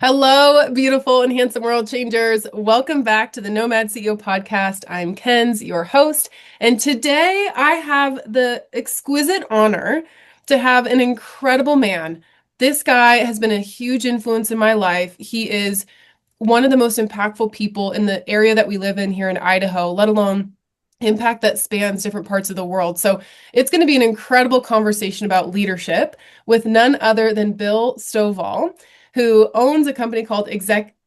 Hello, beautiful and handsome world changers. Welcome back to the Nomad CEO Podcast. I'm Kenz, your host, and today I have the exquisite honor to have an incredible man. This guy has been a huge influence in my life. He is one of the most impactful people in the area that we live in here in Idaho, let alone impact that spans different parts of the world. So it's going to be an incredible conversation about leadership with none other than Bill Stoval, who owns a company called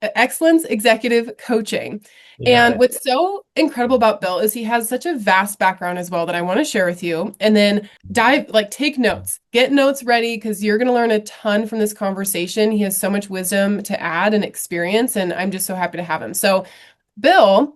Excellence Executive Coaching. You got And it. what's so incredible about Bill is he has such a vast background as well that I want to share with you. And then take notes, get notes ready because you're going to learn a ton from this conversation. He has so much wisdom to add and experience, and I'm just so happy to have him. So, Bill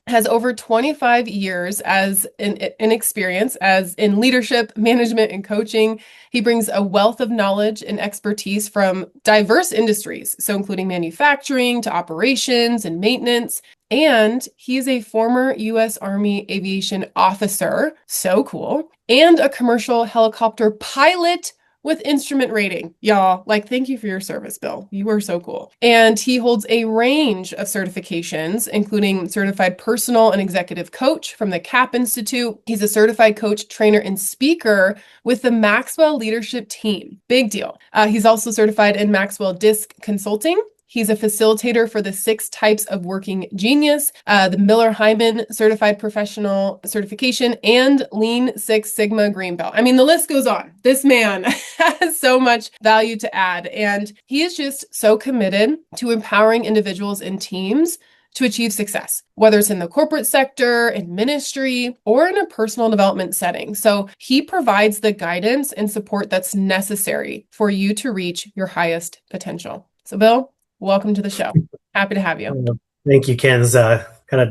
has over 25 years as an experience as in leadership, management, and coaching. He brings a wealth of knowledge and expertise from diverse industries, so including manufacturing to operations and maintenance. And he is a former U.S. Army aviation officer, so cool, and a commercial helicopter pilot with instrument rating. Y'all, thank you for your service, Bill. You were so cool. And he holds a range of certifications, including certified personal and executive coach from the CAP Institute. He's a certified coach, trainer, and speaker with the Maxwell Leadership Team. Big deal. He's also certified in Maxwell Disc Consulting. He's a facilitator for the 6 types of working genius, the Miller-Hyman Certified Professional Certification, and Lean Six Sigma Green Belt. I mean, the list goes on. This man has so much value to add, and he is just so committed to empowering individuals and teams to achieve success, whether it's in the corporate sector, in ministry, or in a personal development setting. So he provides the guidance and support that's necessary for you to reach your highest potential. So, Bill, welcome to the show. Happy to have you. Thank you, Ken's. Kind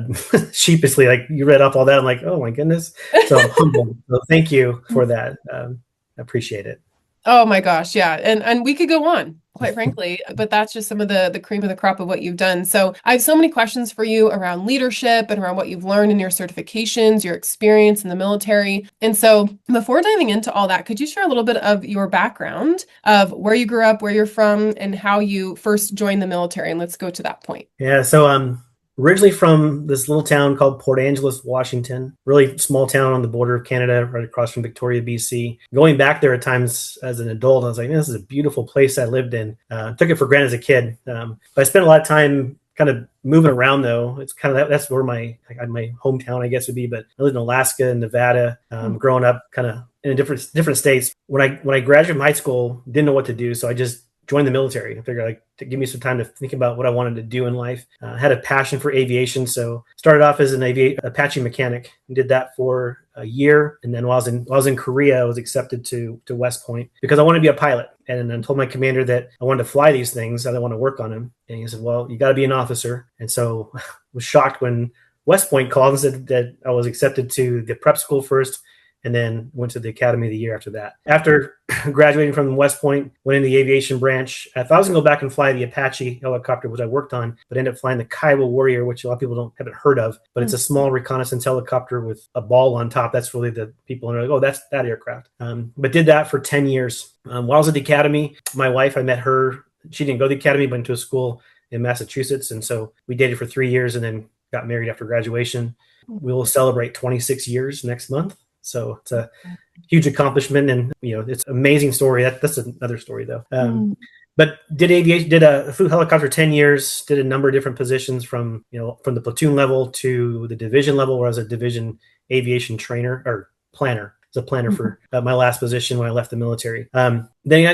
of sheepishly, like you read up all that. I'm like, oh my goodness. So I'm humbled. So thank you for that. I appreciate it. Oh my gosh, yeah. And we could go on, quite frankly, but that's just some of the cream of the crop of what you've done. So I have so many questions for you around leadership and around what you've learned in your certifications, your experience in the military. And so before diving into all that, could you share a little bit of your background of where you grew up, where you're from, and how you first joined the military? And let's go to that point. Yeah. So originally from this little town called Port Angeles, Washington, really small town on the border of Canada, right across from Victoria, BC. Going back there at times as an adult, I was like, man, this is a beautiful place I lived in. Took it for granted as a kid. But I spent a lot of time kind of moving around though. It's kind of that's where my hometown, I guess, would be. But I lived in Alaska and Nevada, growing up kind of in different states. When I graduated from high school, didn't know what to do. So I just joined the military. I figured to give me some time to think about what I wanted to do in life. I had a passion for aviation, so started off as an Apache mechanic. Did that for a year, and then while I was in Korea, I was accepted to West Point because I wanted to be a pilot. And I told my commander that I wanted to fly these things. I didn't want to work on them. And he said, "Well, you got to be an officer." And so I was shocked when West Point called and said that I was accepted to the prep school first, and then went to the academy the year after that. After graduating from West Point, went into the aviation branch. I thought I was going to go back and fly the Apache helicopter, which I worked on, but ended up flying the Kiowa Warrior, which a lot of people haven't heard of, but it's a small reconnaissance helicopter with a ball on top. That's really the people are like, oh, that's that aircraft. But did that for 10 years. While I was at the academy, my wife, I met her. She didn't go to the academy, but went to a school in Massachusetts. And so we dated for 3 years and then got married after graduation. We will celebrate 26 years next month. So it's a huge accomplishment, and it's an amazing story. That's another story though. But did a flew helicopter 10 years. Did a number of different positions from the platoon level to the division level, where I was a division aviation trainer or planner. I was a planner for my last position when I left the military. Then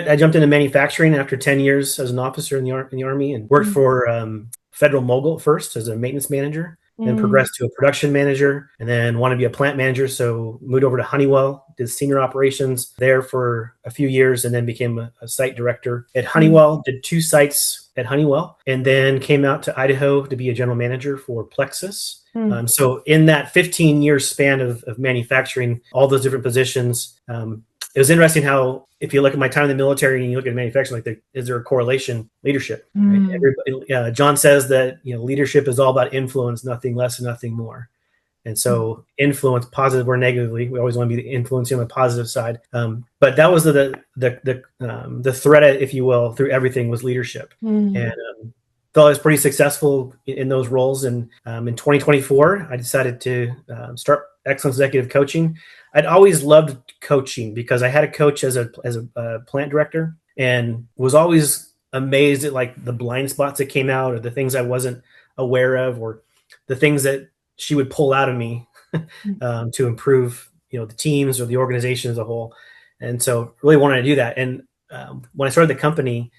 I jumped into manufacturing after 10 years as an officer in the Army, and worked for Federal Mogul first as a maintenance manager. Then progressed to a production manager, and then wanted to be a plant manager. So moved over to Honeywell, did senior operations there for a few years, and then became a site director at Honeywell, did 2 sites at Honeywell, and then came out to Idaho to be a general manager for Plexus. So in that 15-year span of manufacturing, all those different positions, it was interesting how, if you look at my time in the military and you look at manufacturing, is there a correlation? Leadership. Right? Everybody, John says that leadership is all about influence, nothing less and nothing more. And so influence, positive or negatively, we always want to be influencing on the positive side. But that was the thread, if you will, through everything was leadership. And felt I was pretty successful in those roles. And in 2024, I decided to start Excellence Executive Coaching. I'd always loved coaching because I had a coach as a plant director, and was always amazed at like the blind spots that came out, or the things I wasn't aware of, or the things that she would pull out of me to improve, the teams or the organization as a whole. And so really wanted to do that. And when I started the company,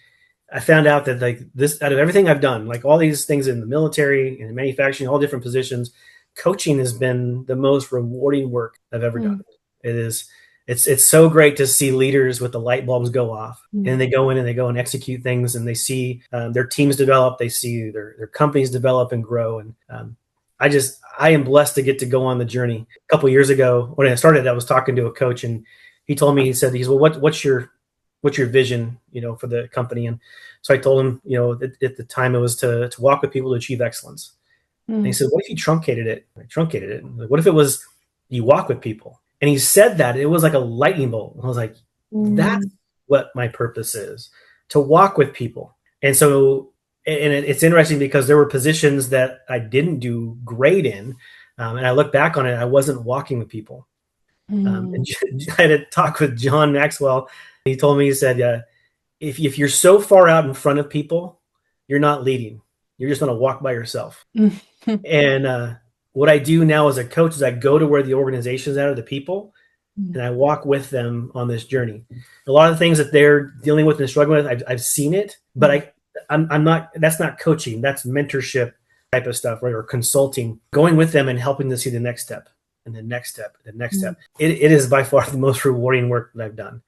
I found out that like this, out of everything I've done, like all these things in the military and manufacturing, all different positions, coaching has been the most rewarding work I've ever done. It is, it's so great to see leaders with the light bulbs go off, and they go in and they go and execute things, and they see their teams develop, they see their companies develop and grow. And I am blessed to get to go on the journey. A couple of years ago when I started, I was talking to a coach, and he told me, he said, well, what's your vision, for the company? And so I told him, at the time it was to walk with people to achieve excellence. And he said, what if you truncated it? I truncated it. Like, what if it was you walk with people? And he said that it was like a lightning bolt. I was like, that's what my purpose is, to walk with people. And so, it's interesting because there were positions that I didn't do great in. And I look back on it, I wasn't walking with people. And I had a talk with John Maxwell. He told me, he said, if you're so far out in front of people, you're not leading. You're just going to walk by yourself. And what I do now as a coach is I go to where the organization's at, or the people, and I walk with them on this journey. A lot of the things that they're dealing with and struggling with, I've seen it, but I'm not, that's not coaching. That's mentorship type of stuff, right? Or consulting, going with them and helping them see the next step and the next step, the next step. It is by far the most rewarding work that I've done.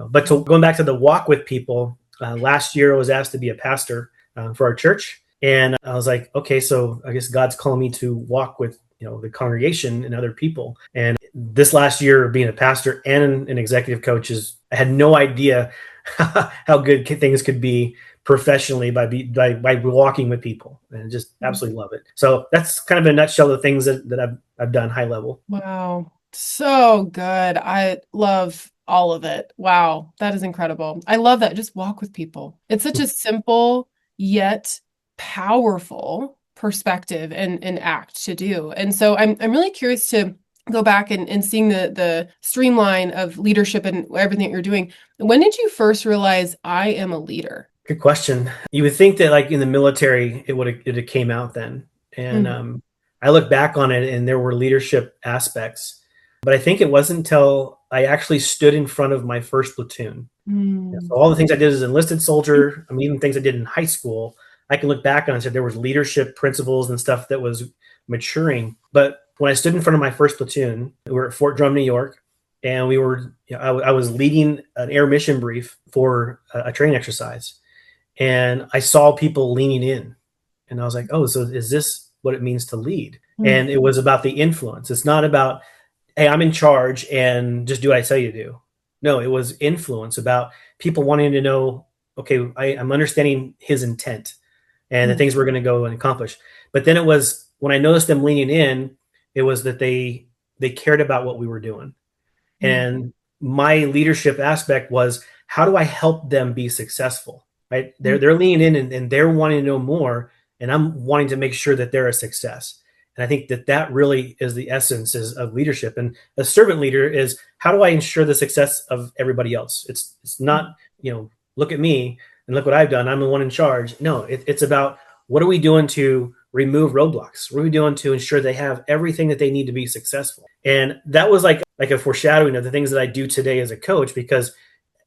But going back to the walk with people, last year I was asked to be a pastor for our church. And I was like, okay, so I guess God's calling me to walk with, the congregation and other people. And this last year, being a pastor and an executive coach, I had no idea how good things could be professionally by walking with people, and just absolutely love it. So that's kind of in a nutshell the things that I've done high level. Wow. So good. I love all of it. Wow. That is incredible. I love that. Just walk with people. It's such a simple yet powerful perspective and act to do. And so I'm really curious to go back and seeing the streamline of leadership and everything that you're doing. When did you first realize I am a leader? Good question. You would think that like in the military, it have came out then. And I look back on it and there were leadership aspects, but I think it wasn't until I actually stood in front of my first platoon. So all the things I did as an enlisted soldier, even things I did in high school, I can look back on and say there was leadership principles and stuff that was maturing. But when I stood in front of my first platoon, we were at Fort Drum, New York, and we were, I was leading an air mission brief for a training exercise. And I saw people leaning in, and I was like, oh, so is this what it means to lead? And it was about the influence. It's not about, hey, I'm in charge and just do what I tell you to do. No, it was influence, about people wanting to know, okay, I'm understanding his intent and the things we're going to go and accomplish. But then it was, when I noticed them leaning in, it was that they cared about what we were doing. And my leadership aspect was, how do I help them be successful? Right? They're leaning in and they're wanting to know more, and I'm wanting to make sure that they're a success. And I think that really is the essence of leadership. And a servant leader is, how do I ensure the success of everybody else? It's not, look at me and look what I've done, I'm the one in charge. No, it's about, what are we doing to remove roadblocks? What are we doing to ensure they have everything that they need to be successful? And that was like a foreshadowing of the things that I do today as a coach, because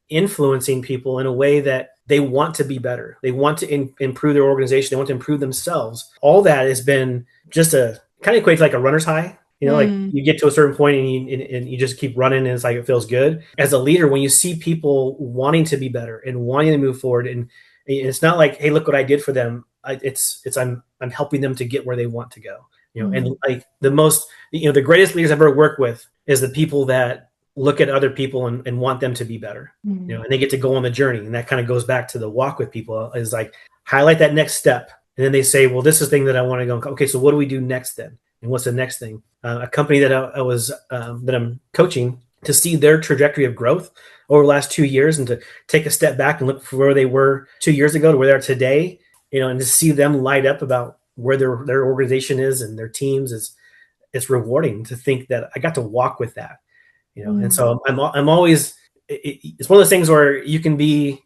influencing people in a way that they want to be better, they want to improve their organization, they want to improve themselves. All that has been just a kind of equates like a runner's high. Like you get to a certain point and you just keep running, and it's like it feels good. As a leader, when you see people wanting to be better and wanting to move forward, and it's not like, hey, look what I did for them. I'm helping them to get where they want to go. And like the greatest leaders I've ever worked with is the people that look at other people and want them to be better. And they get to go on the journey. And that kind of goes back to the walk with people, is like, highlight that next step. And then they say, well, this is the thing that I want to go. Okay, so what do we do next then? And what's the next thing? A company that that I'm coaching, to see their trajectory of growth over the last 2 years, and to take a step back and look for where they were 2 years ago to where they are today. and to see them light up about where their organization is and their teams is, it's rewarding to think that I got to walk with that, and so I'm always, it's one of those things where you can be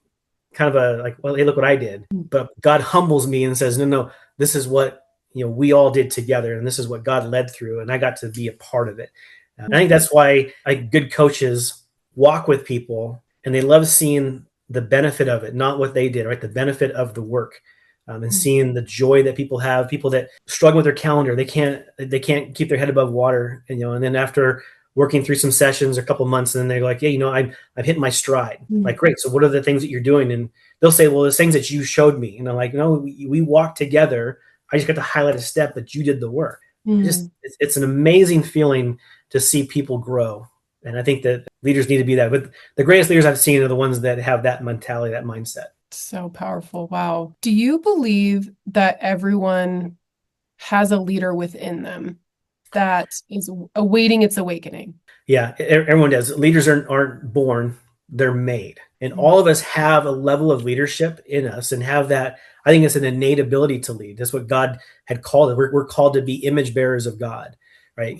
kind of a like, well, hey, look what I did, but God humbles me and says, no, this is what we all did together, and this is what God led through, and I got to be a part of it. I think that's why good coaches walk with people, and they love seeing the benefit of it, not what they did, right? The benefit of the work, and seeing the joy that people have. People that struggle with their calendar, they can't keep their head above water, and then after working through some sessions, a couple months, and then they're like, yeah, I've hit my stride. Like, great. So what are the things that you're doing? And they'll say, well, there's things that you showed me. And I'm like, no, we walked together. I just got to highlight a step, but you did the work. It's an amazing feeling to see people grow. And I think that leaders need to be that. But the greatest leaders I've seen are the ones that have that mentality, that mindset. So powerful. Wow. Do you believe that everyone has a leader within them that is awaiting its awakening? Yeah, everyone does. Leaders aren't born, they're made. And all of us have a level of leadership in us and have that. I think it's an innate ability to lead. That's what God had called it. We're called to be image bearers of God, right?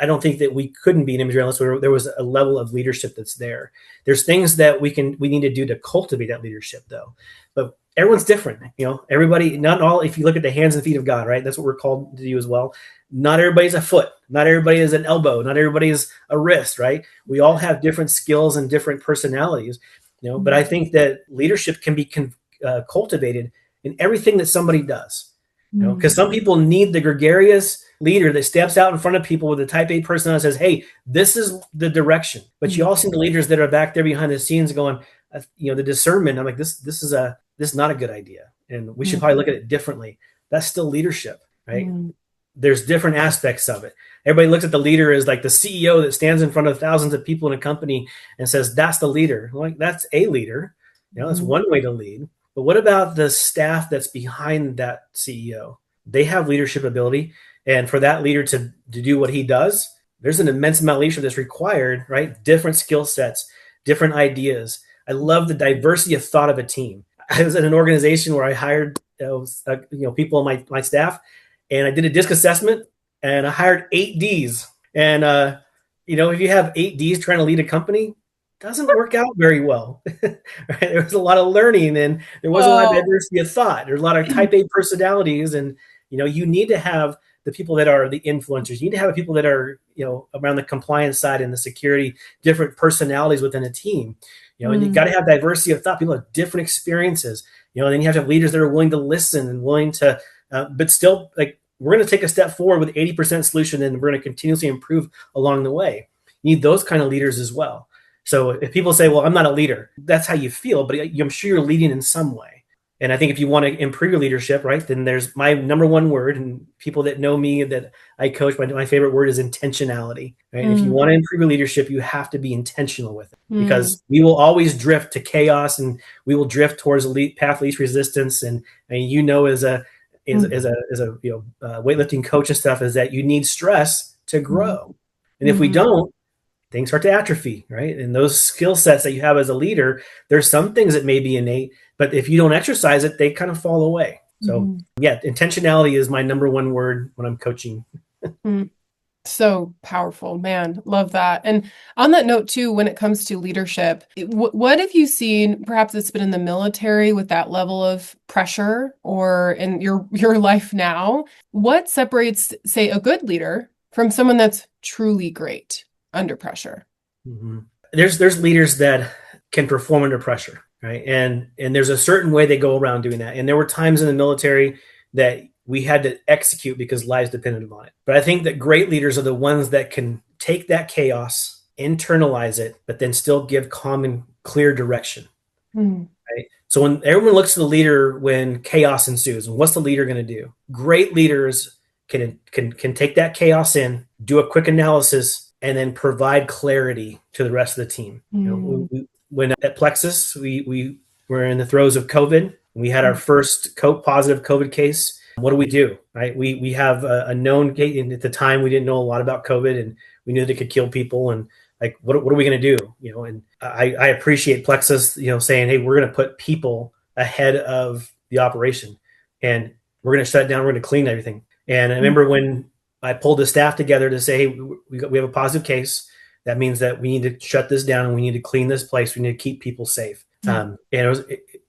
I don't think that we couldn't be an image bearer unless there was a level of leadership that's there. There's things that we need to do to cultivate that leadership, though. But everyone's different. Everybody, not all, if you look at the hands and feet of God, right? That's what we're called to do as well. Not everybody's a foot. Not everybody is an elbow. Not everybody is a wrist, right? We all have different skills and different personalities, but I think that leadership can be cultivated in everything that somebody does, because some people need the gregarious leader that steps out in front of people with a type A personality and says, hey, this is the direction. But you also need the leaders that are back there behind the scenes going, the discernment. I'm like, this is not a good idea. And we should probably look at it differently. That's still leadership, right? There's different aspects of it. Everybody looks at the leader as like the CEO that stands in front of thousands of people in a company and says, that's the leader. Like, that's a leader. That's one way to lead. But what about the staff that's behind that CEO? They have leadership ability. And for that leader to do what he does, there's an immense amount of leadership that's required, right? Different skill sets, different ideas. I love the diversity of thought of a team. I was in an organization where I hired people on my staff, and I did a DISC assessment, and I hired 8 Ds. And if you have 8 Ds trying to lead a company, it doesn't work out very well. Right? There was a lot of learning, and there wasn't a lot of diversity of thought. There's a lot of type A personalities, and you need to have the people that are the influencers. You need to have the people that are around the compliance side and the security, different personalities within a team. And you got to have diversity of thought. People have different experiences. And then you have to have leaders that are willing to listen and willing to, but still, like, we're going to take a step forward with 80% solution, and we're going to continuously improve along the way. You need those kind of leaders as well. So if people say, well, I'm not a leader, that's how you feel, but I'm sure you're leading in some way. And I think if you want to improve your leadership, right, then there's my number one word, and people that know me, that I coach, my favorite word is intentionality, right? If you want to improve your leadership, you have to be intentional with it, because we will always drift to chaos, and we will drift towards a path of least resistance. And as a weightlifting coach and stuff, is that you need stress to grow. And if we don't, things start to atrophy, right? And those skill sets that you have as a leader, there's some things that may be innate, but if you don't exercise it, they kind of fall away. So intentionality is my number one word when I'm coaching. So powerful, man. Love that. And on that note too, when it comes to leadership, what have you seen, perhaps it's been in the military with that level of pressure, or in your life now? What separates, say, a good leader from someone that's truly great under pressure? There's leaders that can perform under pressure, right? And there's a certain way they go around doing that. And there were times in the military that we had to execute because lives depended upon it. But I think that great leaders are the ones that can take that chaos, internalize it, but then still give calm and clear direction. Right? So when everyone looks to the leader when chaos ensues, and what's the leader going to do? Great leaders can take that chaos in, do a quick analysis, and then provide clarity to the rest of the team. When at Plexus, we were in the throes of COVID. We had our first positive COVID case. What do we do? Right? We have a known case. And at the time, we didn't know a lot about COVID, and we knew that it could kill people. And like, what are we going to do? And I appreciate Plexus, saying, hey, we're going to put people ahead of the operation. and we're going to shut it down. We're going to clean everything. And I remember when I pulled the staff together to say, hey, we have a positive case. That means that we need to shut this down and we need to clean this place. We need to keep people safe. And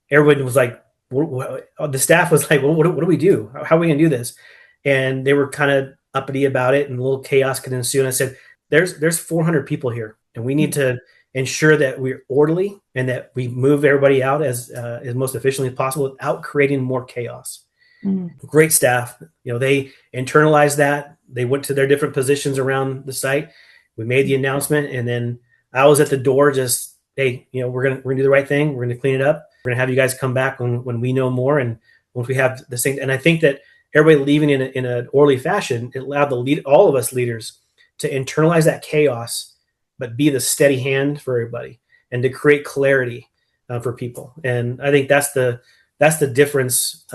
everyone was like, the staff was like, well, what do we do? How are we going to do this? And they were kind of uppity about it, and a little chaos could ensue. And I said, there's 400 people here, and we need to ensure that we're orderly and that we move everybody out as most efficiently as possible without creating more chaos. Great staff. They internalized that. They went to their different positions around the site. We made the announcement, and then I was at the door just, hey, we're gonna do the right thing. We're gonna clean it up. We're gonna have you guys come back when we know more, and once we have the same. And I think that everybody leaving in an orderly fashion, it allowed all of us leaders to internalize that chaos, but be the steady hand for everybody and to create clarity for people. And I think that's the difference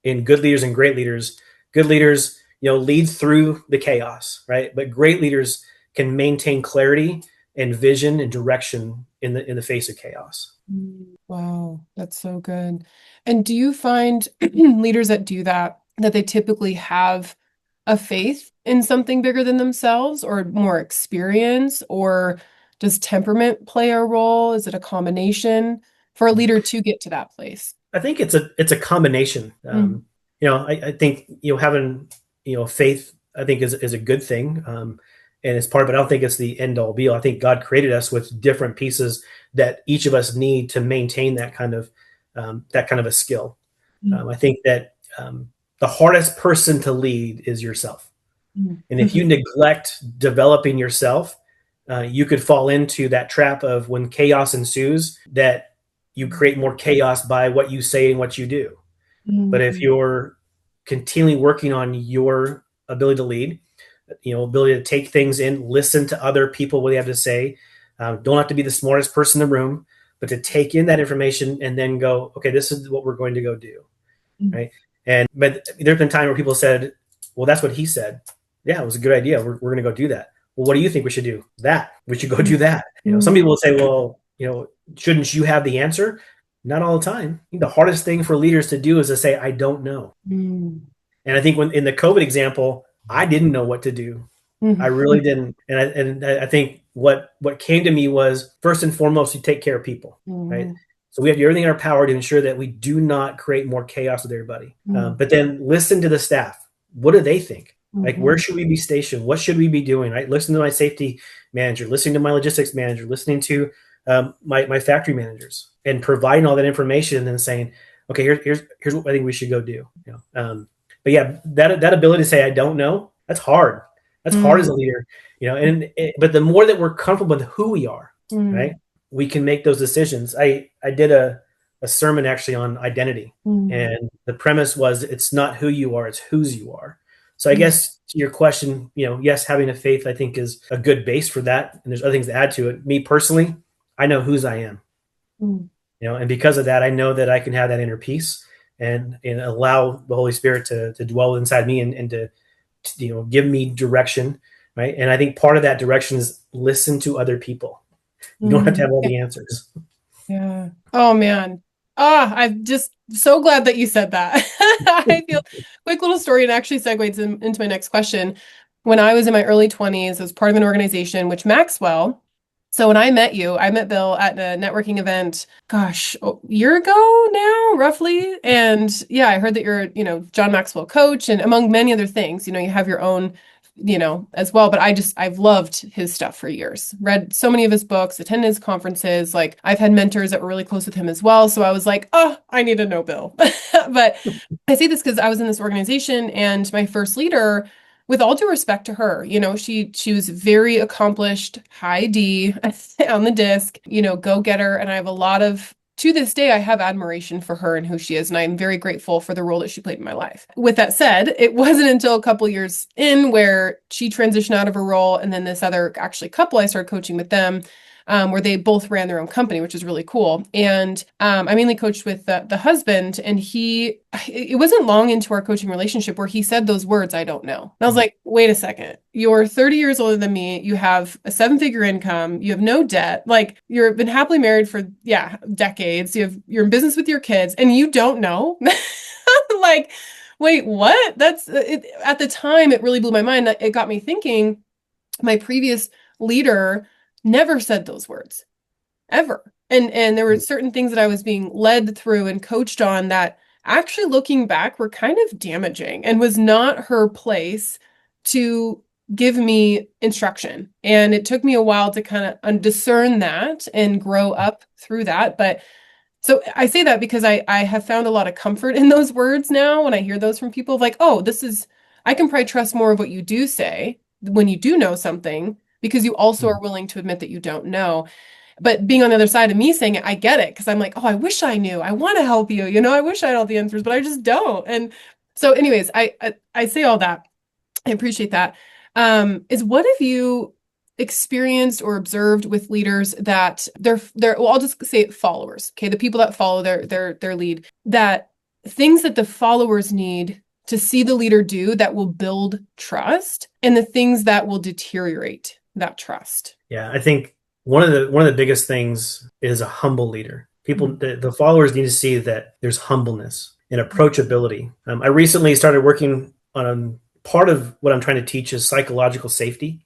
in good leaders and great leaders. Good leaders, lead through the chaos, right? But great leaders can maintain clarity and vision and direction in the face of chaos. Wow, that's so good. And do you find leaders that do that they typically have a faith in something bigger than themselves, or more experience, or does temperament play a role? Is it a combination for a leader to get to that place? I think it's a combination. I think having faith, I think is a good thing. And it's part of it. I don't think it's the end all be all. I think God created us with different pieces that each of us need to maintain that kind of a skill. I think that the hardest person to lead is yourself. And if you neglect developing yourself, you could fall into that trap of when chaos ensues, that you create more chaos by what you say and what you do. But if you're continually working on your ability to lead, ability to take things in, listen to other people, what they have to say, don't have to be the smartest person in the room, but to take in that information and then go, okay, this is what we're going to go do. Right. But there's been time where people said, well, that's what he said. Yeah, it was a good idea. We're going to go do that. Well, what do you think we should do? That we should go do that. Some people will say, well, shouldn't you have the answer? Not all the time. I think the hardest thing for leaders to do is to say, I don't know. And I think when in the COVID example, I didn't know what to do. I really didn't. And I think what came to me was, first and foremost, you take care of people, right? So we have to do everything in our power to ensure that we do not create more chaos with everybody. But then listen to the staff. What do they think? Like, where should we be stationed? What should we be doing? Right? Listen to my safety manager, listening to my logistics manager, listening to my factory managers, and providing all that information, and then saying, okay, here's what I think we should go do. But yeah, that ability to say I don't know, that's hard. That's hard as a leader, but the more that we're comfortable with who we are, right, we can make those decisions. I did a sermon actually on identity, and the premise was, it's not who you are, it's whose you are. So I guess to your question, yes, having a faith, I think, is a good base for that. And there's other things to add to it. Me personally, I know whose I am, and because of that, I know that I can have that inner peace and allow the Holy Spirit to dwell inside me and to give me direction. Right. And I think part of that direction is listen to other people. You don't have to have all the answers. Yeah. Oh man. I'm just so glad that you said that. I feel quick little story, and actually segues into my next question. When I was in my early 20s, I was part of an organization, which Maxwell. So when I met Bill at a networking event, a year ago now, roughly. And yeah, I heard that you're, John Maxwell coach, and among many other things, you have your own, as well. But I've loved his stuff for years, read so many of his books, attended his conferences. Like, I've had mentors that were really close with him as well. So I was like, oh, I need to know Bill. But I say this because I was in this organization, and my first leader, with all due respect to her, she was very accomplished, high D on the disc, go-getter. And I have to this day, I have admiration for her and who she is. And I'm very grateful for the role that she played in my life. With that said, it wasn't until a couple years in where she transitioned out of her role. And then this other couple, I started coaching with them, where they both ran their own company, which is really cool. And I mainly coached with the husband, and it wasn't long into our coaching relationship where he said those words, I don't know. And I was like, wait a second, you're 30 years older than me. You have a 7-figure income. You have no debt. Like, you've been happily married for decades. You're in business with your kids, and you don't know. Like, wait, what? That's it, at the time, it really blew my mind. It got me thinking, my previous leader never said those words ever. And there were certain things that I was being led through and coached on that actually looking back were kind of damaging and was not her place to give me instruction. And it took me a while to kind of discern that and grow up through that. But so I say that because I have found a lot of comfort in those words now when I hear those from people of like, oh, this is, I can probably trust more of what you do say when you do know something because you also are willing to admit that you don't know. But being on the other side of me saying it, I get it because I'm like, oh, I wish I knew. I want to help you. I wish I had all the answers, but I just don't. And so, anyways, I say all that. I appreciate that. Is what have you experienced or observed with leaders that they're well, I'll just say followers, okay? The people that follow their lead, that things that the followers need to see the leader do that will build trust and the things that will deteriorate that trust. Yeah, I think one of the biggest things is a humble leader. People, the followers need to see that there's humbleness and approachability. I recently started working on part of what I'm trying to teach is psychological safety.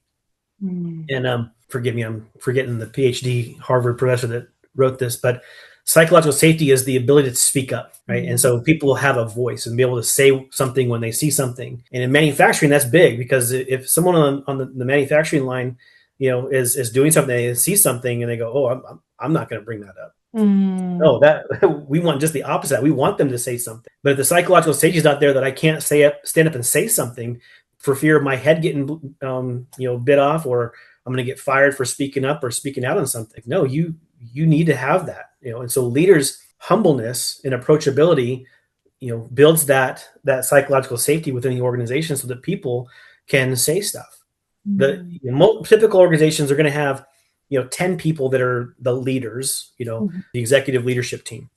And forgive me, I'm forgetting the PhD Harvard professor that wrote this, but psychological safety is the ability to speak up, right? And so people will have a voice and be able to say something when they see something. And in manufacturing, that's big because if someone on the manufacturing line, is doing something, they see something and they go, "Oh, I'm not going to bring that up." No, that we want just the opposite. We want them to say something. But if the psychological safety is not there, that I can't stand up and say something for fear of my head getting, bit off, or I'm going to get fired for speaking up or speaking out on something. No, you need to have that, And so leaders' humbleness and approachability, builds that psychological safety within the organization, so that people can say stuff. The typical organizations are going to have 10 people that are the leaders, the executive leadership team.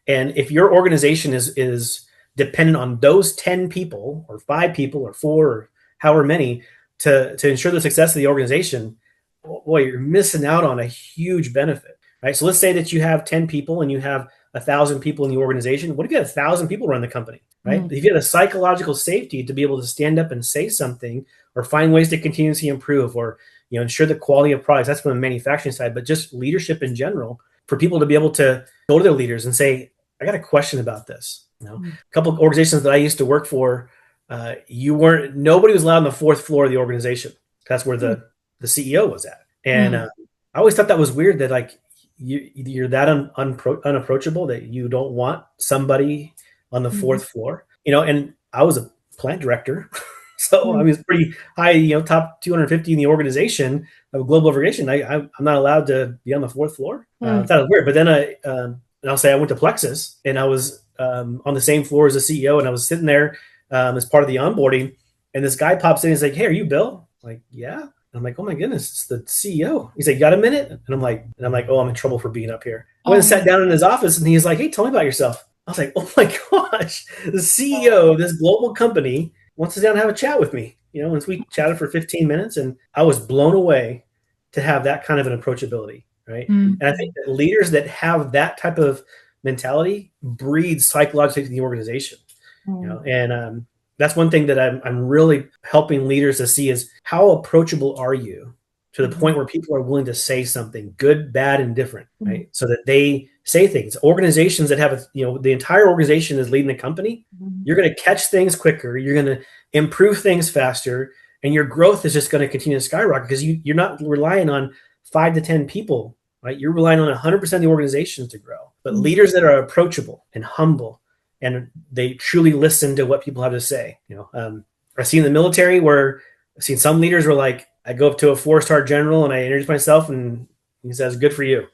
And if your organization is dependent on those 10 people or 5 people or 4 or however many to ensure the success of the organization, boy, you're missing out on a huge benefit, right? So let's say that you have 10 people and you have 1,000 people in the organization. What if you had 1,000 people run the company, right? If you had a psychological safety to be able to stand up and say something or find ways to continuously improve or ensure the quality of products, that's from the manufacturing side, but just leadership in general, for people to be able to go to their leaders and say, I got a question about this. A couple of organizations that I used to work for, nobody was allowed on the 4th floor of the organization. That's where the CEO was at. And I always thought that was weird that like you're that unapproachable that you don't want somebody on the 4th floor, and I was a plant director. So I was pretty high, top 250 in the organization of a global organization. I'm not allowed to be on the 4th floor. I thought it was weird. But then and I'll say I went to Plexus and I was on the same floor as the CEO, and I was sitting there as part of the onboarding, and this guy pops in and he's like, "Hey, are you Bill?" I'm like, "Yeah." And I'm like, "Oh my goodness, it's the CEO." He's like, "Got a minute?" And I'm like, "Oh, I'm in trouble for being up here." I went and sat down in his office, and he's like, "Hey, tell me about yourself." I was like, "Oh my gosh, the CEO of this global company wants to sit down and have a chat with me." Once we chatted for 15 minutes, and I was blown away to have that kind of an approachability, right? And I think that leaders that have that type of mentality breeds psychological safety in the organization. And that's one thing that I'm really helping leaders to see is how approachable are you to the point where people are willing to say something good, bad, and different, right? So that they say things. Organizations that have the entire organization is leading the company, you're going to catch things quicker, you're going to improve things faster, and your growth is just going to continue to skyrocket because you're not relying on 5 to 10 people, right? You're relying on 100% of the organization to grow. But leaders that are approachable and humble, and they truly listen to what people have to say. I've seen in the military where I've seen some leaders were like, I go up to a 4-star general and I introduce myself, and he says, "Good for you."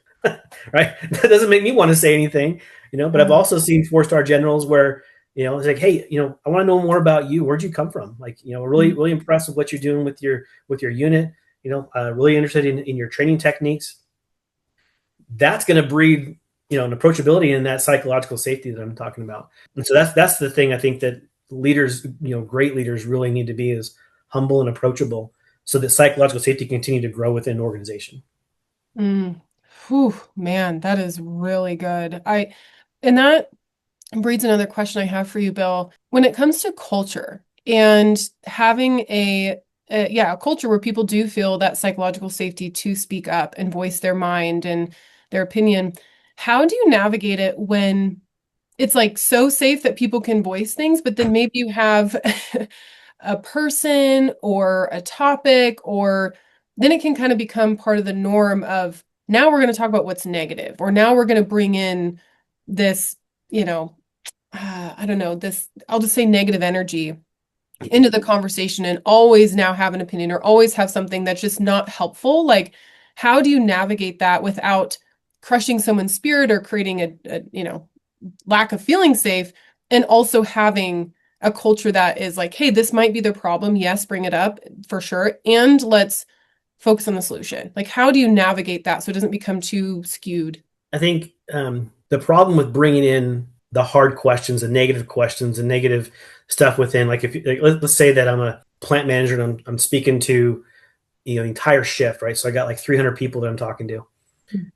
Right? That doesn't make me want to say anything, but I've also seen 4-star generals where, it's like, "Hey, I want to know more about you. Where'd you come from? Like, really, really impressed with what you're doing with your unit. Really interested in your training techniques." That's going to breed, an approachability and that psychological safety that I'm talking about. And so that's the thing I think that leaders, great leaders really need to be is humble and approachable, so that psychological safety can continue to grow within an organization. Whew, man, that is really good. And that breeds another question I have for you, Bill. When it comes to culture and having a culture where people do feel that psychological safety to speak up and voice their mind and their opinion, how do you navigate it when it's like so safe that people can voice things, but then maybe you have a person or a topic, or then it can kind of become part of the norm of now we're going to talk about what's negative, or now we're going to bring in this, you know, I don't know, this, I'll just say negative energy into the conversation and always now have an opinion or always have something that's just not helpful. Like, how do you navigate that without crushing someone's spirit or creating a lack of feeling safe, and also having a culture that is like, hey, this might be the problem. Yes, bring it up for sure. And let's focus on the solution. Like, how do you navigate that so it doesn't become too skewed? I think the problem with bringing in the hard questions, the negative questions, and negative stuff within, like if let's say that I'm a plant manager and I'm speaking to the entire shift, right? So I got like 300 people that I'm talking to,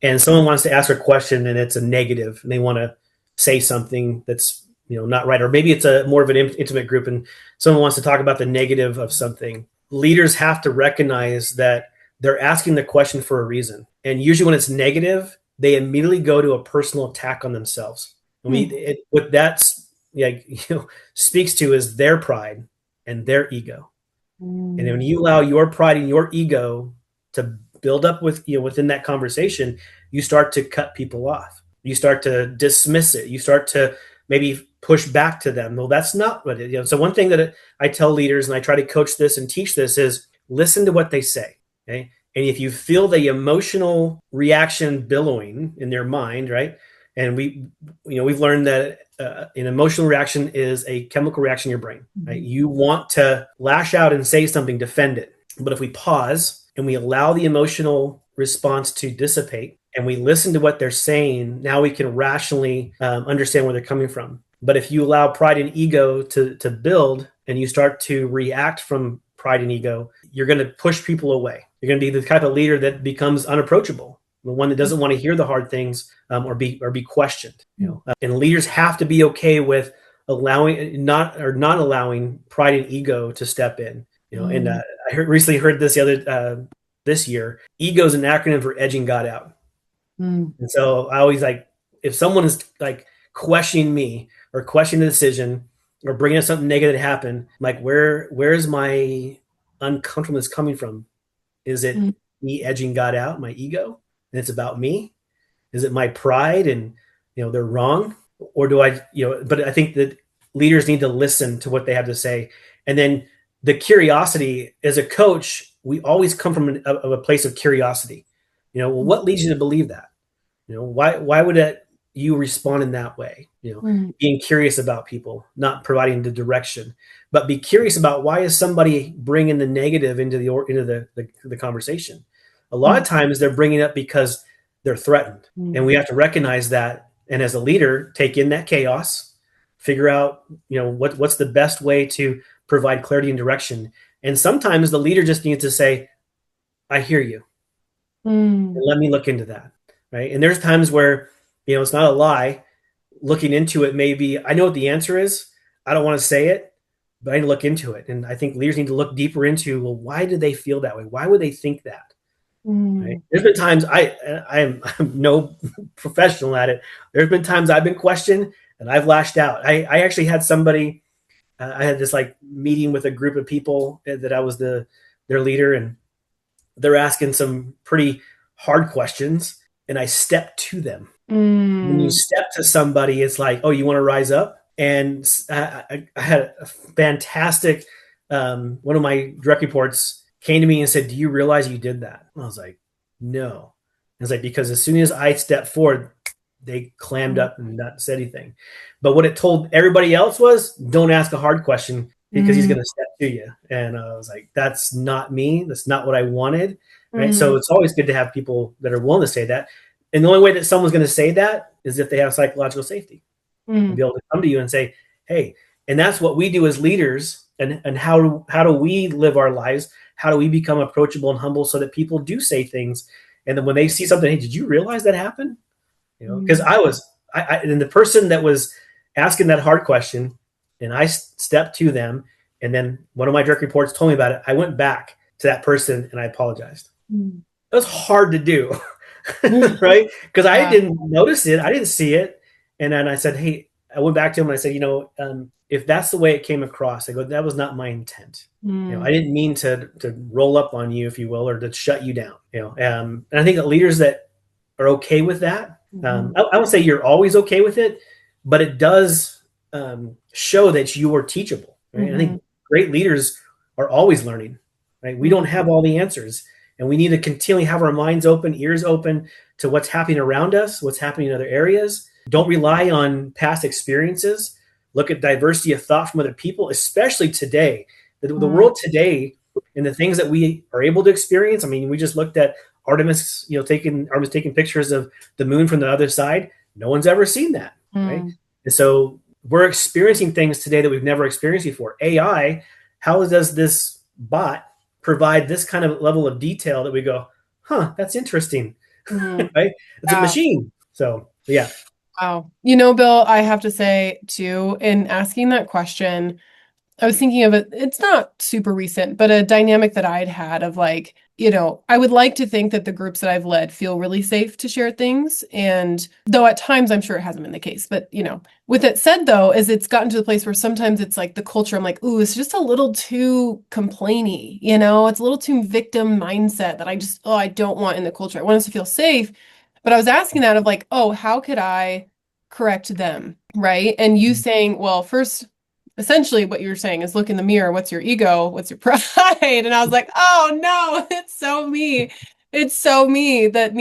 and someone wants to ask a question and it's a negative, and they want to say something that's not right, or maybe it's a more of an intimate group, and someone wants to talk about the negative of something. Leaders have to recognize that they're asking the question for a reason, and usually when it's negative, they immediately go to a personal attack on themselves. And what that speaks to is their pride and their ego. And when you allow your pride and your ego to build up within that conversation, you start to cut people off. You start to dismiss it. You start to maybe push back to them. Well, that's not what it is. So one thing that I tell leaders, and I try to coach this and teach this, is listen to what they say. Okay. And if you feel the emotional reaction billowing in their mind, right? And we've learned that an emotional reaction is a chemical reaction in your brain, right? You want to lash out and say something, defend it. But if we pause and we allow the emotional response to dissipate and we listen to what they're saying, now we can rationally understand where they're coming from. But if you allow pride and ego to build and you start to react from pride and ego, you're going to push people away. You're going to be the type of leader that becomes unapproachable, the one that doesn't want to hear the hard things or be questioned. And leaders have to be okay with not allowing pride and ego to step in. And I recently heard this this year. Ego is an acronym for edging God out. And so I always if someone is questioning me or questioning the decision or bringing up something negative that happened, where is my uncomfortableness coming from? Is it me edging God out, my ego, and it's about me? Is it my pride and they're wrong? Or do I but I think that leaders need to listen to what they have to say. And then the curiosity, as a coach, we always come from a place of curiosity. What leads you to believe that? Why would you respond in that way? Being curious about people, not providing the direction, but be curious about why is somebody bringing the negative into the conversation. A lot of times they're bringing it up because they're threatened, and we have to recognize that. And as a leader, take in that chaos, figure out what's the best way to provide clarity and direction. And sometimes the leader just needs to say, "I hear you. And let me look into that." Right. And there's times where, it's not a lie. Looking into it, maybe I know what the answer is. I don't want to say it, but I need to look into it. And I think leaders need to look deeper into, well, why do they feel that way? Why would they think that? Right? There's been times I'm no professional at it. There's been times I've been questioned and I've lashed out. I actually had somebody, I had this meeting with a group of people that I was their leader, and they're asking some pretty hard questions. And I stepped to them. When you step to somebody, it's like, oh, you want to rise up? And I had a fantastic, one of my direct reports came to me and said, "Do you realize you did that?" And I was like, "No." And it's because as soon as I stepped forward, they clammed up and not said anything. But what it told everybody else was, don't ask a hard question because he's going to step to you. And I was like, that's not me. That's not what I wanted. Right. So it's always good to have people that are willing to say that. And the only way that someone's going to say that is if they have psychological safety and be able to come to you and say, hey, and that's what we do as leaders. And how do we live our lives? How do we become approachable and humble so that people do say things? And then when they see something, hey, did you realize that happened? Because and the person that was asking that hard question, and I stepped to them. And then one of my direct reports told me about it. I went back to that person and I apologized. Mm. It was hard to do, Mm. right? Because I Yeah. didn't notice it. I didn't see it. And then I said, hey, I went back to him and I said, if that's the way it came across, I go, that was not my intent. I didn't mean to roll up on you, if you will, or to shut you down. And I think that leaders that are okay with that, I won't say you're always okay with it, but it does show that you are teachable. Right? I think great leaders are always learning. Right? We don't have all the answers, and we need to continually have our minds open, ears open to what's happening around us, what's happening in other areas. Don't rely on past experiences. Look at diversity of thought from other people, especially today. The world today and the things that we are able to experience. I mean, we just looked at Artemis, taking pictures of the moon from the other side. No one's ever seen that, right? And so we're experiencing things today that we've never experienced before. AI, how does this bot provide this kind of level of detail that we go, that's interesting, right? It's a machine. So, yeah. Wow. Bill, I have to say too, in asking that question, I was thinking of it. It's not super recent, but a dynamic that I'd had of like, I would like to think that the groups that I've led feel really safe to share things. And though at times I'm sure it hasn't been the case, but with it said though, as it's gotten to the place where sometimes it's like the culture, I'm like, ooh, it's just a little too complainy, it's a little too victim mindset that I don't want in the culture. I want us to feel safe. But I was asking that of like, oh, how could I correct them? Right. And you saying, well, first, essentially what you're saying is look in the mirror. What's your ego? What's your pride? And I was like, oh no, it's so me. It's so me that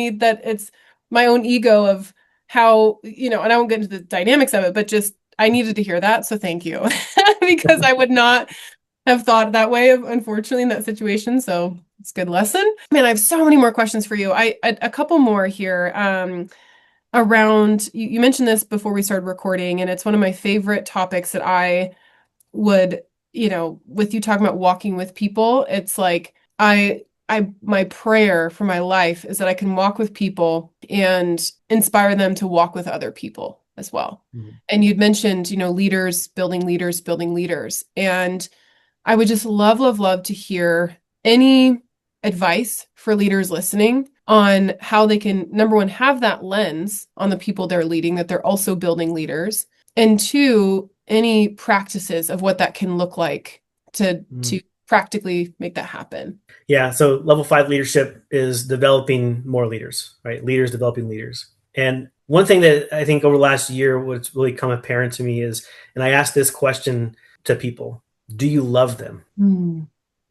it's my own ego of how, and I won't get into the dynamics of it, but just I needed to hear that. So thank you. Because I would not have thought that way, unfortunately, in that situation. So it's a good lesson. Man, I have so many more questions for you. A couple more here. Around, you mentioned this before we started recording, and it's one of my favorite topics that I would, with you talking about walking with people, it's like my prayer for my life is that I can walk with people and inspire them to walk with other people as well. And you'd mentioned, leaders, building leaders, building leaders. And I would just love, love, love to hear any advice for leaders listening on how they can, number one, have that lens on the people they're leading, that they're also building leaders. And two, any practices of what that can look like to practically make that happen. Yeah. So level 5 leadership is developing more leaders, right? Leaders developing leaders. And one thing that I think over the last year what's really come apparent to me is, and I ask this question to people, do you love them?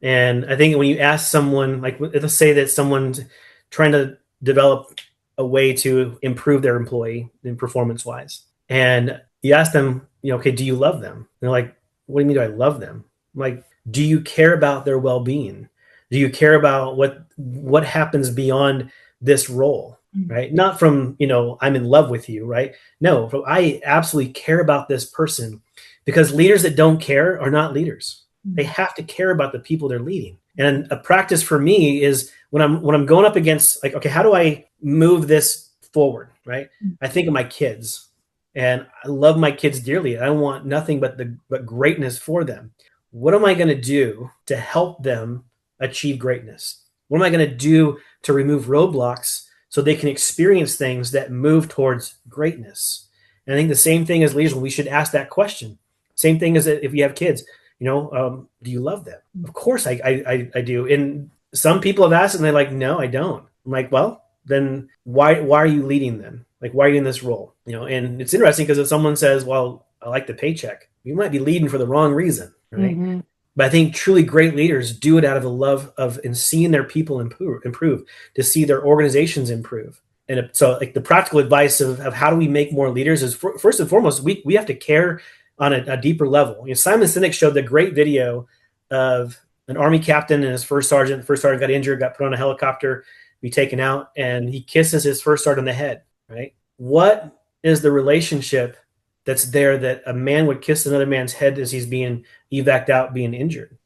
And I think when you ask someone, like let's say that someone's trying to develop a way to improve their employee in performance wise, and you ask them, okay, do you love them? They're like, what do you mean do I love them? I'm like, do you care about their well-being? Do you care about what happens beyond this role? Right? Not from, I'm in love with you, right? No, I absolutely care about this person, because leaders that don't care are not leaders. They have to care about the people they're leading. And a practice for me is when I'm going up against, like, okay, how do I move this forward? Right? I think of my kids, and I love my kids dearly. I want nothing but greatness for them. What am I going to do to help them achieve greatness? What am I going to do to remove roadblocks so they can experience things that move towards greatness? And I think the same thing as leaders, we should ask that question. Same thing as if you have kids, do you love them? Of course I do. And some people have asked and they're like, no, I don't. I'm like, well, then why are you leading them? Like, why are you in this role? And it's interesting because if someone says, well, I like the paycheck, you might be leading for the wrong reason, right? But I think truly great leaders do it out of the love of and seeing their people improve, to see their organizations improve. And so like the practical advice of how do we make more leaders is first and foremost, we have to care on a deeper level. Simon Sinek showed the great video of an Army captain and his first sergeant. The first sergeant got injured, got put on a helicopter, be taken out, and he kisses his first sergeant on the head, right? What is the relationship that's there that a man would kiss another man's head as he's being evac'd out, being injured?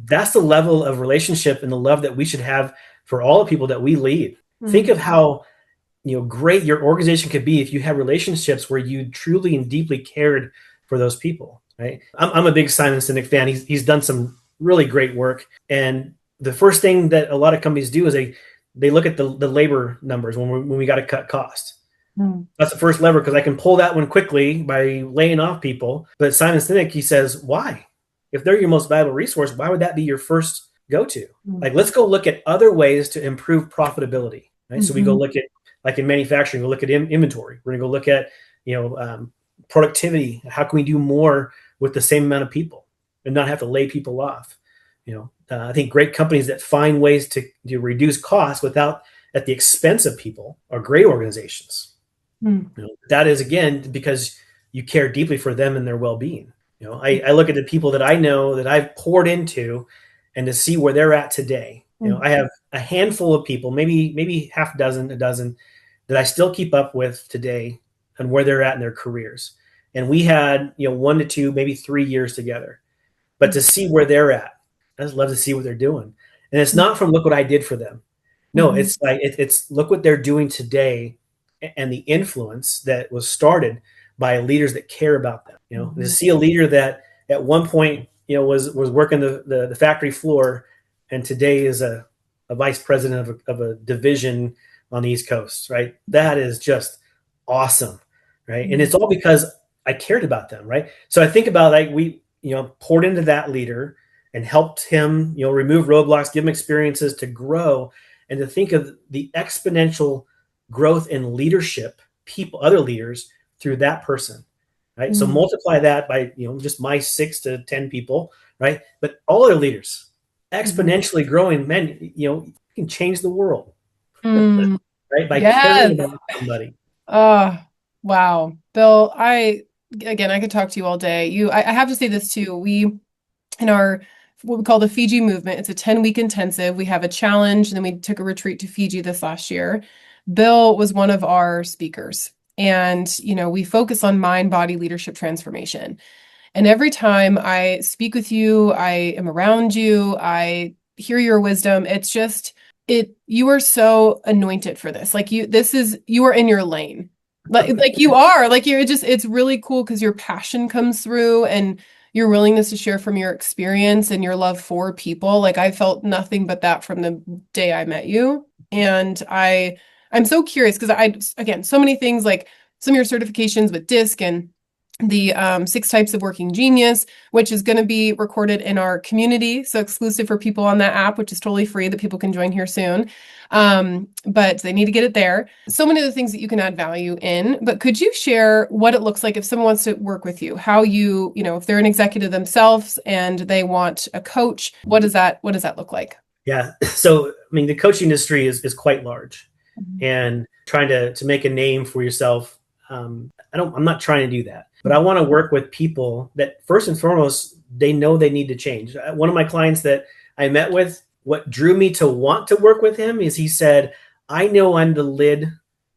That's the level of relationship and the love that we should have for all the people that we lead. Think of how great your organization could be if you have relationships where you truly and deeply cared for those people, right? I'm a big Simon Sinek fan. He's done some really great work. And the first thing that a lot of companies do is they look at the labor numbers when we got to cut costs. That's the first lever, because I can pull that one quickly by laying off people. But Simon Sinek, he says, why? If they're your most valuable resource, why would that be your first go-to? Like, let's go look at other ways to improve profitability, right? So we go look at, like in manufacturing, we'll look at inventory. We're going to go look at, productivity. How can we do more with the same amount of people and not have to lay people off? I think great companies that find ways to reduce costs without at the expense of people are great organizations. That is, again, because you care deeply for them and their well-being. I look at the people that I know that I've poured into, and to see where they're at today. I have a handful of people, maybe half a dozen that I still keep up with today and where they're at in their careers. And we had 1 to 2, maybe 3 years together. But to see where they're at, I just love to see what they're doing. And it's not from look what I did for them. No, it's like it's look what they're doing today, and the influence that was started by leaders that care about them. To see a leader that at one point was working the factory floor, and today is a vice president of a division on the East Coast, right? That is just awesome, right? And it's all because I cared about them, right? So I think about, like, we poured into that leader and helped him remove roadblocks, give him experiences to grow, and to think of the exponential growth in leadership, people, other leaders, through that person, right? So multiply that by just my 6 to 10 people, right? But all their leaders exponentially growing, men, you can change the world, right? By caring about somebody. Oh, wow. Bill, I could talk to you all day. I have to say this too. We, in our, what we call the Fiji movement, it's a 10-week intensive. We have a challenge, and then we took a retreat to Fiji this last year. Bill was one of our speakers. And, we focus on mind-body leadership transformation. And every time I speak with you, I am around you, I hear your wisdom. It's just, you are so anointed for this. Like, you are in your lane. Like you are, like, it's really cool because your passion comes through, and your willingness to share from your experience and your love for people. Like, I felt nothing but that from the day I met you. And I'm so curious because again, so many things, like some of your certifications with DISC and the 6 Types of Working Genius, which is going to be recorded in our community. So exclusive for people on that app, which is totally free, that people can join here soon. But they need to get it there. So many of the things that you can add value in. But could you share what it looks like if someone wants to work with you? How if they're an executive themselves and they want a coach, what does that look like? Yeah. So, I mean, the coaching industry is quite large, and trying to make a name for yourself. I'm not trying to do that, but I want to work with people that, first and foremost, they know they need to change. One of my clients that I met with, what drew me to want to work with him is he said, I know I'm the lid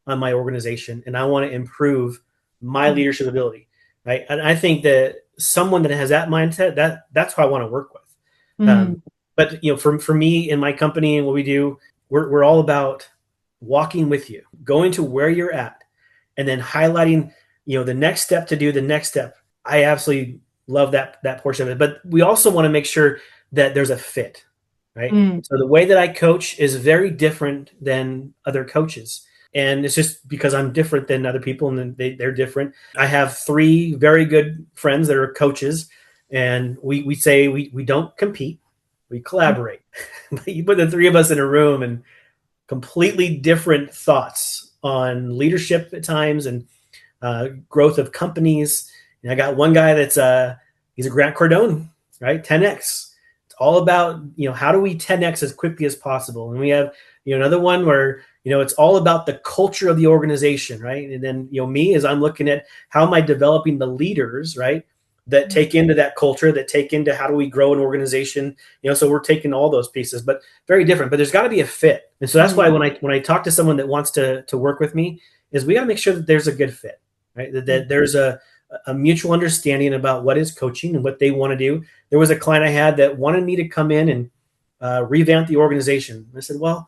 on my organization, and I want to improve my leadership ability. Right. And I think that someone that has that mindset, that's who I want to work with. But for me in my company and what we do, we're all about walking with you, going to where you're at, and then highlighting, the next step to do the next step. I absolutely love that portion of it. But we also want to make sure that there's a fit, right? So the way that I coach is very different than other coaches. And it's just because I'm different than other people, and they're different. I have 3 very good friends that are coaches, and we say we don't compete, we collaborate. But you put the 3 of us in a room, and completely different thoughts on leadership at times, and growth of companies. And I got one guy that's he's a Grant Cardone, right? 10X. It's all about, how do we 10X as quickly as possible? And we have, another one where, it's all about the culture of the organization, right? And then, me, as I'm looking at how am I developing the leaders, right, that take into that culture, that take into how do we grow an organization, so we're taking all those pieces, but very different. But there's got to be a fit. And so that's why when I talk to someone that wants to work with me, is we got to make sure that there's a good fit, right? That there's a mutual understanding about what is coaching and what they want to do. There was a client I had that wanted me to come in and revamp the organization. I said, well,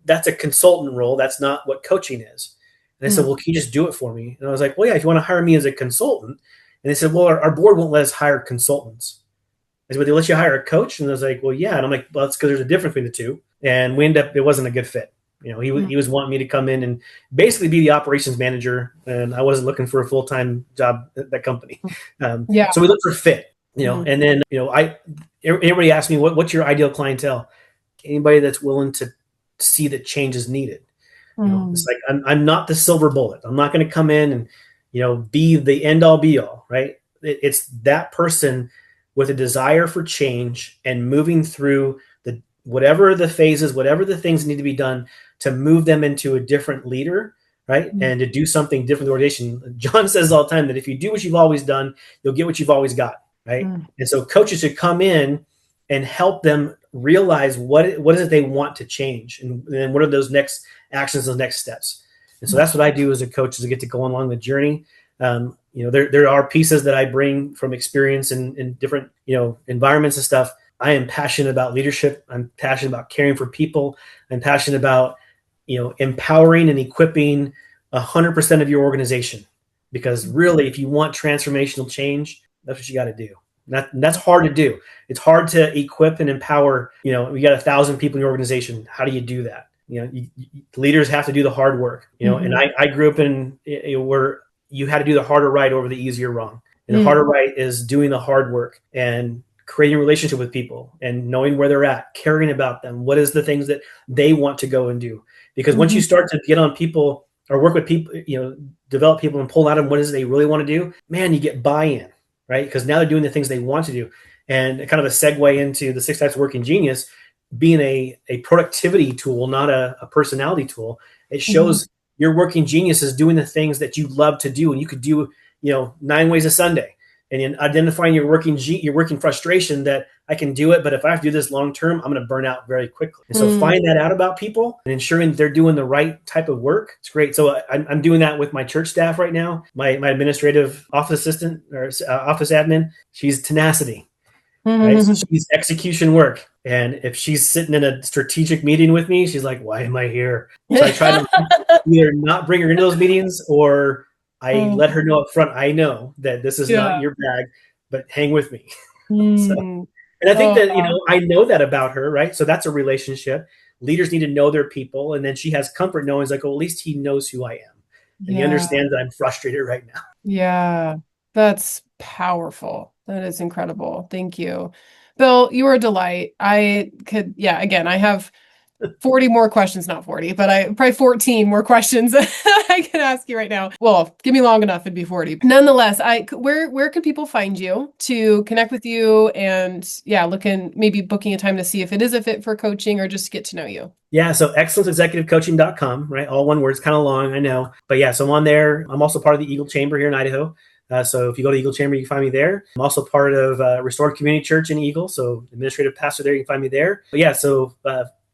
that's a consultant role. That's not what coaching is. And I said, well, can you just do it for me? And I was like, well, yeah, if you want to hire me as a consultant. And they said, well, our board won't let us hire consultants. I said, but they let you hire a coach? And I was like, well, yeah. And I'm like, well, it's because there's a difference between the two. And we ended up, it wasn't a good fit. He was wanting me to come in and basically be the operations manager. And I wasn't looking for a full-time job at that company. So we looked for fit, and then, everybody asked me, what's your ideal clientele? Anybody that's willing to see that change is needed. It's like, I'm not the silver bullet. I'm not going to come in and, be the end all be all, right? It's that person with a desire for change and moving through whatever the phases, whatever the things need to be done to move them into a different leader, right? And to do something different in the organization. John says all the time that if you do what you've always done, you'll get what you've always got, right? And so coaches should come in and help them realize what is it they want to change, and then what are those next actions, those next steps. And so that's what I do as a coach, is I get to go along the journey. There are pieces that I bring from experience in different, environments and stuff. I am passionate about leadership. I'm passionate about caring for people. I'm passionate about, empowering and equipping 100% of your organization, because really, if you want transformational change, that's what you got to do. That's hard to do. It's hard to equip and empower. We got 1,000 people in your organization. How do you do that? Leaders have to do the hard work. And I grew up in where you had to do the harder right over the easier wrong. And the harder right is doing the hard work and creating a relationship with people and knowing where they're at, caring about them. What is the things that they want to go and do? Because once you start to get on people or work with people, develop people and pull out of them what is it they really want to do, man, you get buy-in, right? Because now they're doing the things they want to do. And kind of a segue into the 6 Types of Working Genius, being a productivity tool, not a personality tool. It shows your working genius is doing the things that you love to do. And you could do, 9 ways a Sunday. And in identifying your working frustration, that I can do it, but if I have to do this long term, I'm going to burn out very quickly. And so find that out about people and ensuring they're doing the right type of work. It's great. So I'm doing that with my church staff right now. My administrative office assistant or office admin, she's tenacity, right? So she's execution work. And if she's sitting in a strategic meeting with me, she's like, why am I here? So I try to either not bring her into those meetings, or I let her know up front, I know that this is not your bag, but hang with me. And I think that, I know that about her, right? So that's a relationship. Leaders need to know their people. And then she has comfort knowing, like, well, at least he knows who I am. And he understands that I'm frustrated right now. Yeah, that's powerful. That is incredible. Thank you. Bill, you are a delight. I have 40 more questions, not 40, but probably 14 more questions I can ask you right now. Well, give me long enough, it'd be 40. Nonetheless, where could people find you to connect with you and maybe booking a time to see if it is a fit for coaching or just get to know you? Yeah. So excellenceexecutivecoaching.com, right? All one word. It's kind of long, I know. But yeah, so I'm on there. I'm also part of the Eagle Chamber here in Idaho. So if you go to Eagle Chamber, you can find me there. I'm also part of Restored Community Church in Eagle. So administrative pastor there, you can find me there. But yeah, so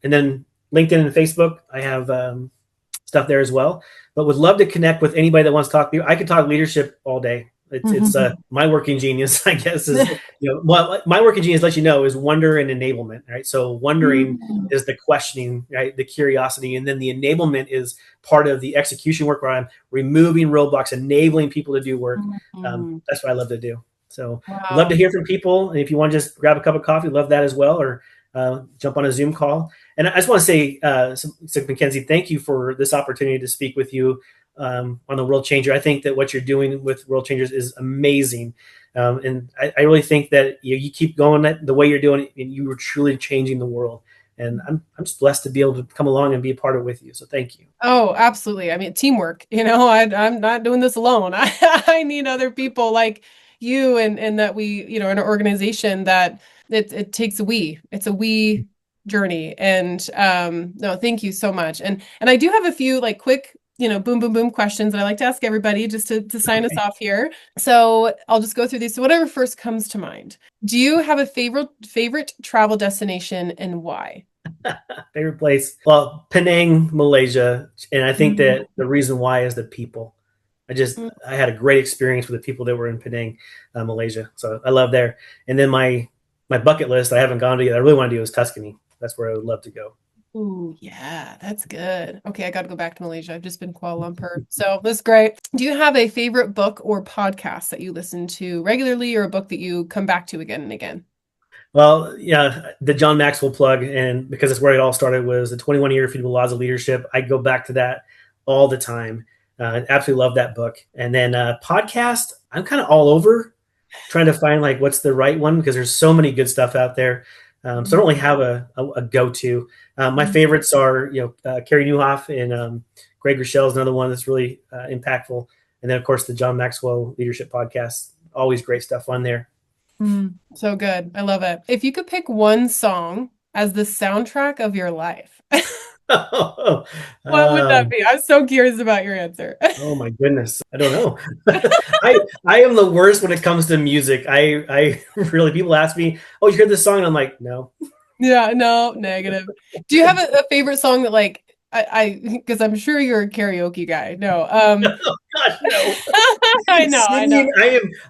and then LinkedIn and Facebook, I have stuff there as well. But would love to connect with anybody that wants to talk to me. I could talk leadership all day. It's my working genius, I guess, is, my working genius, let you know, is wonder and enablement, right? So wondering is the questioning, right? The curiosity. And then the enablement is part of the execution work, where I'm removing roadblocks, enabling people to do work. That's what I love to do. So love to hear from people. And if you want to just grab a cup of coffee, love that as well, or jump on a Zoom call. And I just want to say, so Mackenzie, thank you for this opportunity to speak with you on the World Changer. I think that what you're doing with World Changers is amazing. And I really think that you keep going the way you're doing it, and you are truly changing the world. And I'm just blessed to be able to come along and be a part of it with you. So thank you. Oh, absolutely. I mean, teamwork, I'm not doing this alone. I need other people like you and that we, in an organization that it takes it's a we journey. And no, thank you so much. And I do have a few like quick, boom, boom, boom questions that I like to ask everybody just to sign us off here. So I'll just go through these. So whatever first comes to mind. Do you have a favorite travel destination, and why? Favorite place? Well, Penang, Malaysia. And I think that the reason why is the people. I had a great experience with the people that were in Penang, Malaysia. So I love there. And then my bucket list I haven't gone to yet, I really want to do, is Tuscany. That's where I would love to go. Ooh, yeah, that's good. Okay, I got to go back to Malaysia. I've just been Kuala Lumpur. So that's great. Do you have a favorite book or podcast that you listen to regularly or a book that you come back to again and again? Well, yeah, the John Maxwell plug, and because it's where it all started, was the 21 Irrefutable Laws of Leadership. I go back to that all the time. I absolutely love that book. And then podcast, I'm kind of all over trying to find like what's the right one because there's so many good stuff out there. So I don't really have a go to. My favorites are Carrie Newhoff and Greg Rochelle is another one that's really impactful, and then of course the John Maxwell Leadership Podcast. Always great stuff on there. So good. I love it. If you could pick one song as the soundtrack of your life, what would that um, be? I'm so curious about your answer. oh my goodness, I don't know. I am the worst when it comes to music. I really people ask me, "Oh, you heard this song?" And I'm like, "No." Yeah, no, negative. Do you have a favorite song that like because I'm sure you're a karaoke guy. No. Gosh, no. I know. Singing,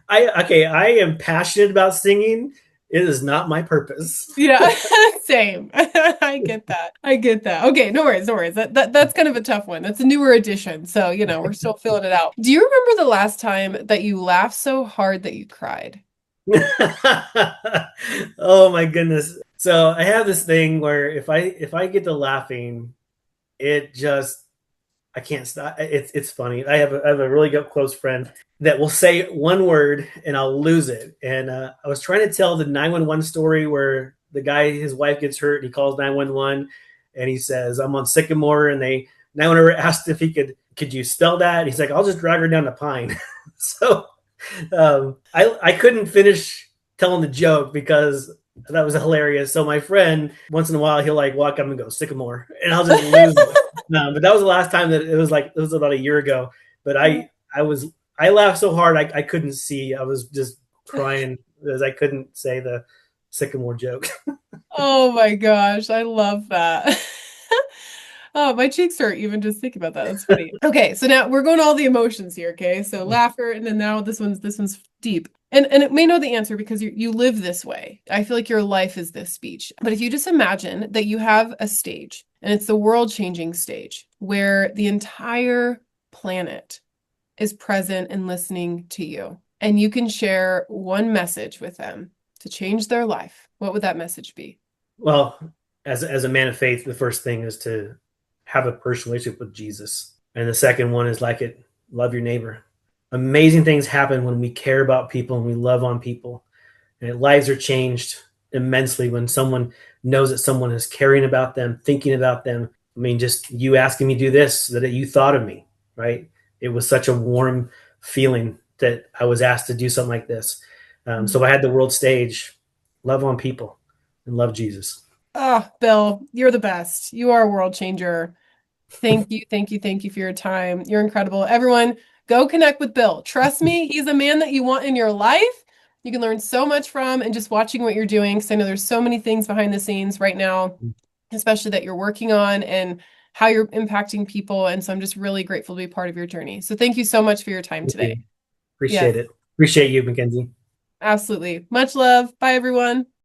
I am passionate about singing. It is not my purpose. Yeah, same. I get that. I get that. Okay, no worries, no worries. That's kind of a tough one. That's a newer edition, so we're still filling it out. Do you remember the last time that you laughed so hard that you cried? Oh my goodness. So I have this thing where if I get to laughing, it just I can't stop. It's funny. I have a really good close friend that will say one word and I'll lose it. And I was trying to tell the 911 story where the guy his wife gets hurt and he calls 911 and he says I'm on Sycamore and they 911 asked if he could you spell that? And he's like I'll just drag her down the pine. So I couldn't finish telling the joke because that was hilarious. So my friend, once in a while, he'll like walk up and go Sycamore, and I'll just lose it. No, but that was the last time that it was about a year ago. But I laughed so hard I couldn't see. I was just crying because I couldn't say the Sycamore joke. Oh my gosh, I love that. Oh, my cheeks hurt even just thinking about that. That's funny. Okay, so now we're going all the emotions here, okay? So laughter, and then now this one's deep. And it may know the answer because you live this way. I feel like your life is this speech. But if you just imagine that you have a stage, and it's the world-changing stage, where the entire planet is present and listening to you, and you can share one message with them to change their life, what would that message be? Well, as a man of faith, the first thing is to have a personal relationship with Jesus, and the second one is like it, love your neighbor. Amazing things happen when we care about people and we love on people, and lives are changed immensely when someone knows that someone is caring about them, thinking about them. I mean, just you asking me to do this, that you thought of me, right? It was such a warm feeling that I was asked to do something like this. So I had the world stage, love on people and love Jesus. Oh, Bill, you're the best. You are a world changer. Thank you, thank you, thank you for your time. You're incredible. Everyone, go connect with Bill. Trust me, he's a man that you want in your life. You can learn so much from and just watching what you're doing. Because I know there's so many things behind the scenes right now, especially that you're working on and how you're impacting people. And so I'm just really grateful to be part of your journey. So thank you so much for your time Thank today. you. Appreciate Yes, it. Appreciate you, Mackenzie. absolutely. Much love. Bye, everyone.